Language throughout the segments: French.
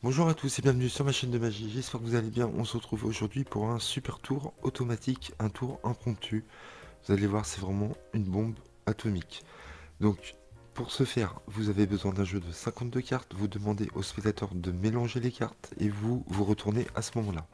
Bonjour à tous et bienvenue sur ma chaîne de magie, j'espère que vous allez bien. On se retrouve aujourd'hui pour un super tour automatique, un tour impromptu. Vous allez voir, c'est vraiment une bombe atomique. Donc, pour ce faire, vous avez besoin d'un jeu de 52 cartes. Vous demandez au spectateur de mélanger les cartes et vous retournez à ce moment-là.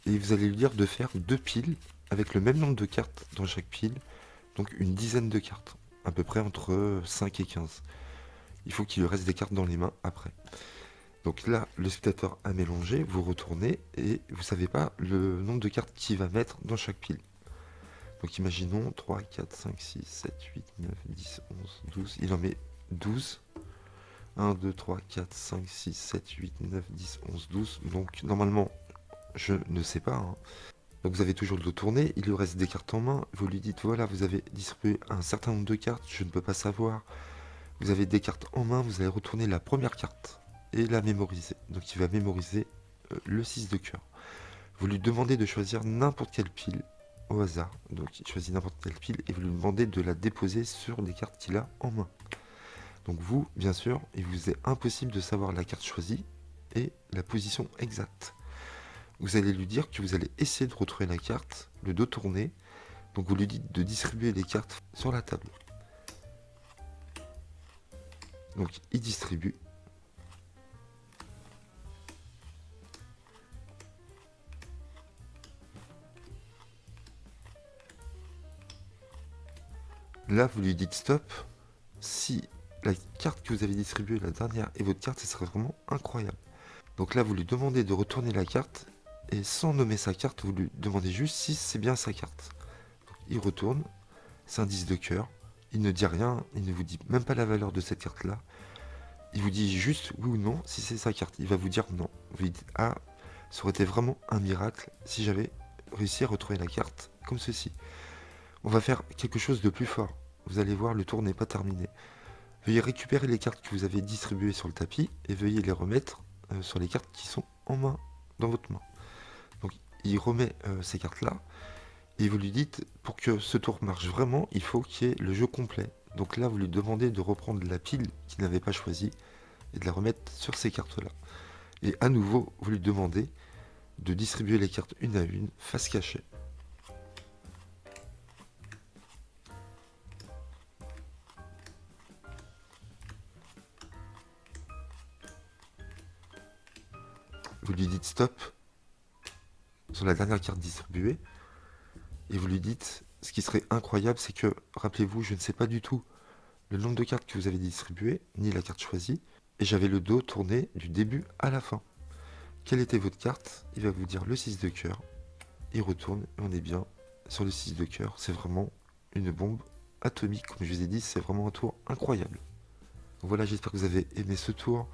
Et vous allez lui dire de faire deux piles avec le même nombre de cartes dans chaque pile, donc une dizaine de cartes, à peu près entre 5 et 15. Il faut qu'il lui reste des cartes dans les mains après. Donc là, le spectateur a mélangé, vous retournez et vous savez pas le nombre de cartes qu'il va mettre dans chaque pile. Donc imaginons 3, 4, 5, 6, 7, 8, 9, 10, 11, 12. Il en met 12. 1, 2, 3, 4, 5, 6, 7, 8, 9, 10, 11, 12. Donc normalement, je ne sais pas, hein. Donc vous avez toujours le dos tourné, il lui reste des cartes en main. Vous lui dites voilà, vous avez distribué un certain nombre de cartes, je ne peux pas savoir. Vous avez des cartes en main, vous allez retourner la première carte et la mémoriser. Donc il va mémoriser le 6 de cœur. Vous lui demandez de choisir n'importe quelle pile au hasard. Donc il choisit n'importe quelle pile et vous lui demandez de la déposer sur les cartes qu'il a en main. Donc vous, bien sûr, il vous est impossible de savoir la carte choisie et la position exacte. Vous allez lui dire que vous allez essayer de retrouver la carte, le dos tourné. Donc vous lui dites de distribuer les cartes sur la table. Donc il distribue. Là, vous lui dites stop. Si la carte que vous avez distribuée, la dernière, est votre carte, ce serait vraiment incroyable. Donc là, vous lui demandez de retourner la carte, et sans nommer sa carte, vous lui demandez juste si c'est bien sa carte. Donc, il retourne, c'est un 10 de cœur, il ne dit rien, il ne vous dit même pas la valeur de cette carte-là. Il vous dit juste oui ou non si c'est sa carte. Il va vous dire non. Vous lui dites ah, ça aurait été vraiment un miracle si j'avais réussi à retrouver la carte comme ceci. On va faire quelque chose de plus fort. Vous allez voir, le tour n'est pas terminé. Veuillez récupérer les cartes que vous avez distribuées sur le tapis et veuillez les remettre sur les cartes qui sont en main, dans votre main. Donc il remet ces cartes-là et vous lui dites pour que ce tour marche vraiment, il faut qu'il y ait le jeu complet. Donc là, vous lui demandez de reprendre la pile qu'il n'avait pas choisie et de la remettre sur ces cartes-là. Et à nouveau, vous lui demandez de distribuer les cartes une à une, face cachée. Vous lui dites stop sur la dernière carte distribuée et vous lui dites ce qui serait incroyable, c'est que, rappelez-vous, je ne sais pas du tout le nombre de cartes que vous avez distribuées, ni la carte choisie, et j'avais le dos tourné du début à la fin. Quelle était votre carte? Il va vous dire le 6 de cœur. Il retourne et on est bien sur le 6 de cœur. C'est vraiment une bombe atomique, comme je vous ai dit, c'est vraiment un tour incroyable. Donc voilà, j'espère que vous avez aimé ce tour.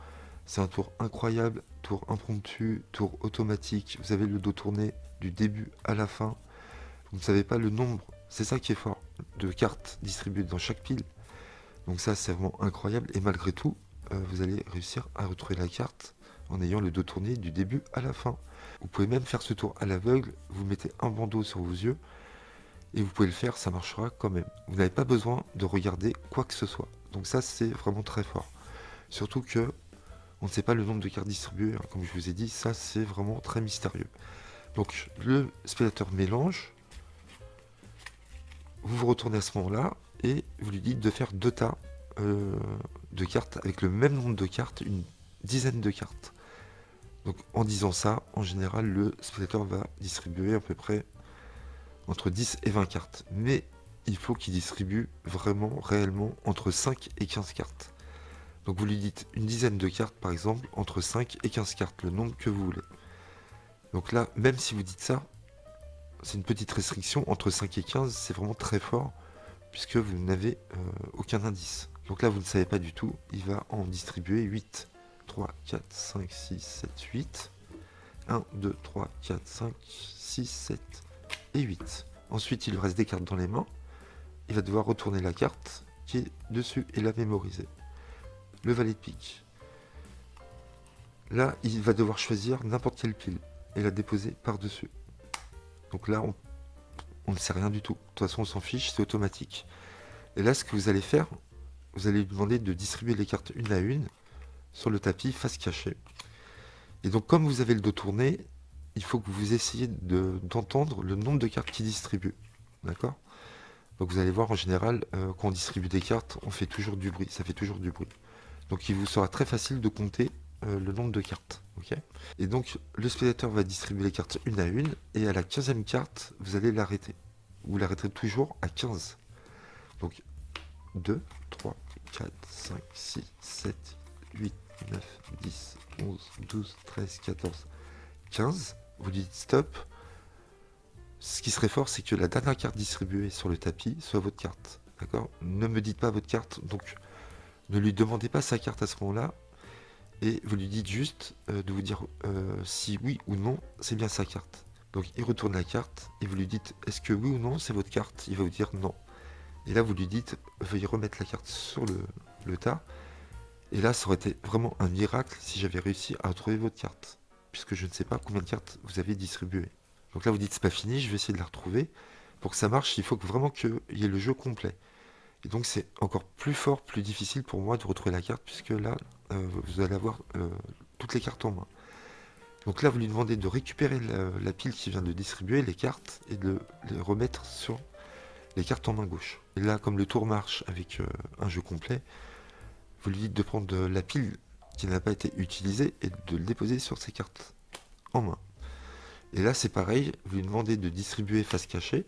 C'est un tour incroyable, tour impromptu, tour automatique. Vous avez le dos tourné du début à la fin. Vous ne savez pas le nombre, c'est ça qui est fort, de cartes distribuées dans chaque pile. Donc ça, c'est vraiment incroyable. Et malgré tout, vous allez réussir à retrouver la carte en ayant le dos tourné du début à la fin. Vous pouvez même faire ce tour à l'aveugle. Vous mettez un bandeau sur vos yeux et vous pouvez le faire, ça marchera quand même. Vous n'avez pas besoin de regarder quoi que ce soit. Donc ça, c'est vraiment très fort. Surtout que on ne sait pas le nombre de cartes distribuées, hein. Comme je vous ai dit, ça, c'est vraiment très mystérieux. Donc le spectateur mélange. Vous vous retournez à ce moment-là et vous lui dites de faire deux tas de cartes avec le même nombre de cartes, une dizaine de cartes. Donc en disant ça, en général, le spectateur va distribuer à peu près entre 10 et 20 cartes. Mais il faut qu'il distribue vraiment, réellement, entre 5 et 15 cartes. Donc vous lui dites une dizaine de cartes, par exemple, entre 5 et 15 cartes, le nombre que vous voulez. Donc là, même si vous dites ça, c'est une petite restriction, entre 5 et 15, c'est vraiment très fort, puisque vous n'avez aucun indice. Donc là, vous ne savez pas du tout, il va en distribuer 8. 3, 4, 5, 6, 7, 8. 1, 2, 3, 4, 5, 6, 7 et 8. Ensuite, il lui reste des cartes dans les mains. Il va devoir retourner la carte qui est dessus et la mémoriser. Le valet de pique. Là, il va devoir choisir n'importe quelle pile et la déposer par-dessus. Donc là, on ne sait rien du tout. De toute façon, on s'en fiche, c'est automatique. Et là, ce que vous allez faire, vous allez lui demander de distribuer les cartes une à une sur le tapis face cachée. Et donc comme vous avez le dos tourné, il faut que vous essayiez d'entendre le nombre de cartes qui distribuent. D'accord? Donc vous allez voir en général, quand on distribue des cartes, on fait toujours du bruit, ça fait toujours du bruit. Donc il vous sera très facile de compter le nombre de cartes. Ok? Et donc le spectateur va distribuer les cartes une à une, et à la 15e carte, vous allez l'arrêter. Vous l'arrêterez toujours à 15. Donc 2, 3, 4, 5, 6, 7, 8, 9, 10, 11, 12, 13, 14, 15. Vous dites stop. Ce qui serait fort, c'est que la dernière carte distribuée sur le tapis soit votre carte. D'accord? Ne me dites pas votre carte, donc ne lui demandez pas sa carte à ce moment-là, et vous lui dites juste de vous dire si oui ou non c'est bien sa carte. Donc il retourne la carte, et vous lui dites est-ce que oui ou non c'est votre carte? Il va vous dire non. Et là vous lui dites veuillez remettre la carte sur le tas. Et là ça aurait été vraiment un miracle si j'avais réussi à retrouver votre carte, puisque je ne sais pas combien de cartes vous avez distribuées. Donc là vous dites c'est pas fini, je vais essayer de la retrouver. Pour que ça marche, il faut vraiment qu'il y ait le jeu complet. Et donc c'est encore plus fort, plus difficile pour moi de retrouver la carte, puisque là vous allez avoir toutes les cartes en main. Donc là vous lui demandez de récupérer la pile qui vient de distribuer les cartes, et de les remettre sur les cartes en main gauche. Et là comme le tour marche avec un jeu complet, vous lui dites de prendre la pile qui n'a pas été utilisée et de le déposer sur ses cartes en main. Et là c'est pareil, vous lui demandez de distribuer face cachée,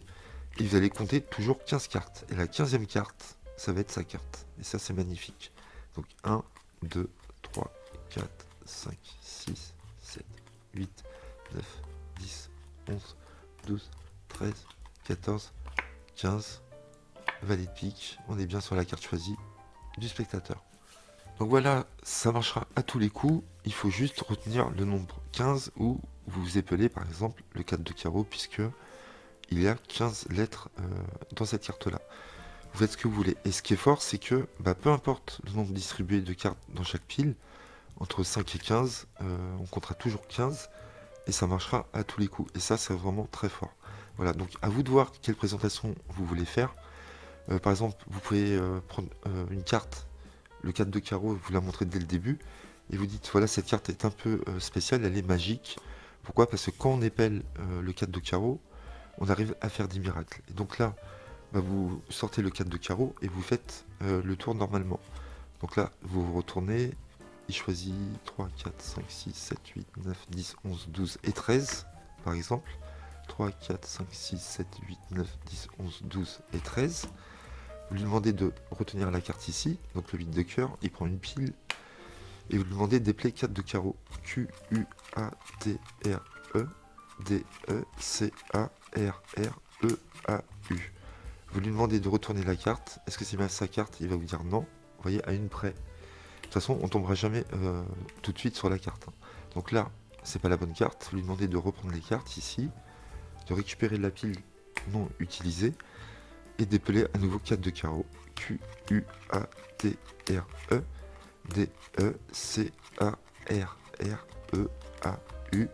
et vous allez compter toujours 15 cartes. Et la 15e carte, ça va être sa carte. Et ça c'est magnifique. Donc 1, 2, 3, 4, 5, 6, 7, 8, 9, 10, 11, 12, 13, 14, 15. Valet de pique, on est bien sur la carte choisie du spectateur. Donc voilà, ça marchera à tous les coups, il faut juste retenir le nombre 15, ou vous épelez par exemple le 4 de carreau, puisque il y a 15 lettres dans cette carte là. Vous faites ce que vous voulez, et ce qui est fort c'est que peu importe le nombre distribué de cartes dans chaque pile, entre 5 et 15, on comptera toujours 15, et ça marchera à tous les coups, et ça c'est vraiment très fort. Voilà, donc à vous de voir quelle présentation vous voulez faire. Par exemple, vous pouvez prendre une carte, le 4 de carreau, vous la montrez dès le début, et vous dites voilà, cette carte est un peu spéciale, elle est magique. Pourquoi? Parce que quand on épelle le 4 de carreau, on arrive à faire des miracles. Et donc là, vous sortez le 4 de carreau et vous faites le tour normalement. Donc là, vous vous retournez, il choisit 3, 4, 5, 6, 7, 8, 9, 10, 11, 12 et 13, par exemple. 3, 4, 5, 6, 7, 8, 9, 10, 11, 12 et 13. Vous lui demandez de retenir la carte ici, donc le 8 de cœur, il prend une pile, et vous lui demandez d'épeler 4 de carreau. Q, U, A, T, R, E, D, E, C, A, R, R, E, A, U. Vous lui demandez de retourner la carte. Est-ce que c'est bien sa carte? Il va vous dire non. Vous voyez, à une près. De toute façon, on tombera jamais tout de suite sur la carte. Donc là, c'est pas la bonne carte. Vous lui demandez de reprendre les cartes ici, de récupérer la pile non utilisée, et d'épeler à nouveau 4 de carreau. Q, U, A, T, R, E, D, E, C, A, R, R, E, A, U.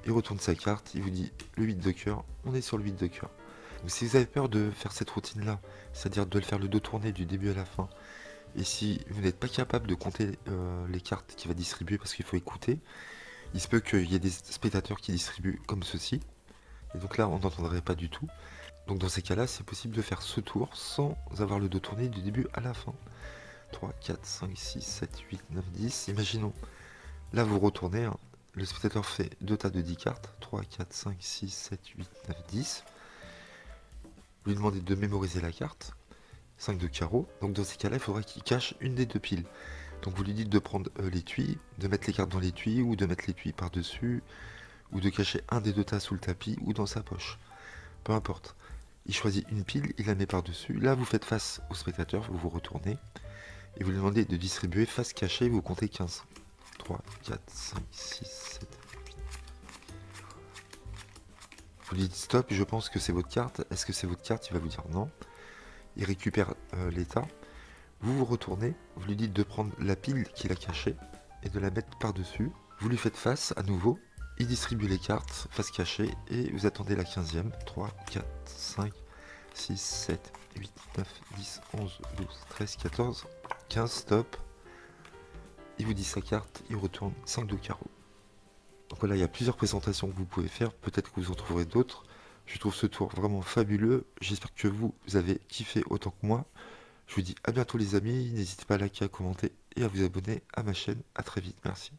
Il retourne sa carte, il vous dit le 8 de cœur, on est sur le 8 de cœur. Donc si vous avez peur de faire cette routine là, c'est-à-dire de le faire le dos tourné du début à la fin, et si vous n'êtes pas capable de compter les cartes qu'il va distribuer parce qu'il faut écouter, il se peut qu'il y ait des spectateurs qui distribuent comme ceci, et donc là on n'entendrait pas du tout. Donc dans ces cas-là, c'est possible de faire ce tour sans avoir le dos tourné du début à la fin. 3, 4, 5, 6, 7, 8, 9, 10. Imaginons, là vous retournez, hein, le spectateur fait 2 tas de 10 cartes. 3, 4, 5, 6, 7, 8, 9, 10. Vous lui demandez de mémoriser la carte. 5 de carreau. Donc dans ces cas-là, il faudra qu'il cache une des deux piles. Donc vous lui dites de prendre l'étui, de mettre les cartes dans l'étui, ou de mettre l'étui par-dessus, ou de cacher un des deux tas sous le tapis, ou dans sa poche. Peu importe. Il choisit une pile, il la met par-dessus. Là, vous faites face au spectateur, vous vous retournez. Et vous lui demandez de distribuer face cachée, vous comptez 15. 3, 4, 5, 6, 7, 8. Vous lui dites stop, je pense que c'est votre carte. Est-ce que c'est votre carte? Il va vous dire non. Il récupère l'état. Vous vous retournez, vous lui dites de prendre la pile qu'il a cachée et de la mettre par-dessus. Vous lui faites face à nouveau. Il distribue les cartes face cachée et vous attendez la 15e. 3, 4, 5, 6, 7, 8, 9, 10, 11, 12, 13, 14, 15, stop. Il vous dit sa carte, il retourne 5 de carreau. Donc voilà, il y a plusieurs présentations que vous pouvez faire, peut-être que vous en trouverez d'autres. Je trouve ce tour vraiment fabuleux, j'espère que vous avez kiffé autant que moi. Je vous dis à bientôt les amis, n'hésitez pas à liker, à commenter et à vous abonner à ma chaîne. À très vite, merci.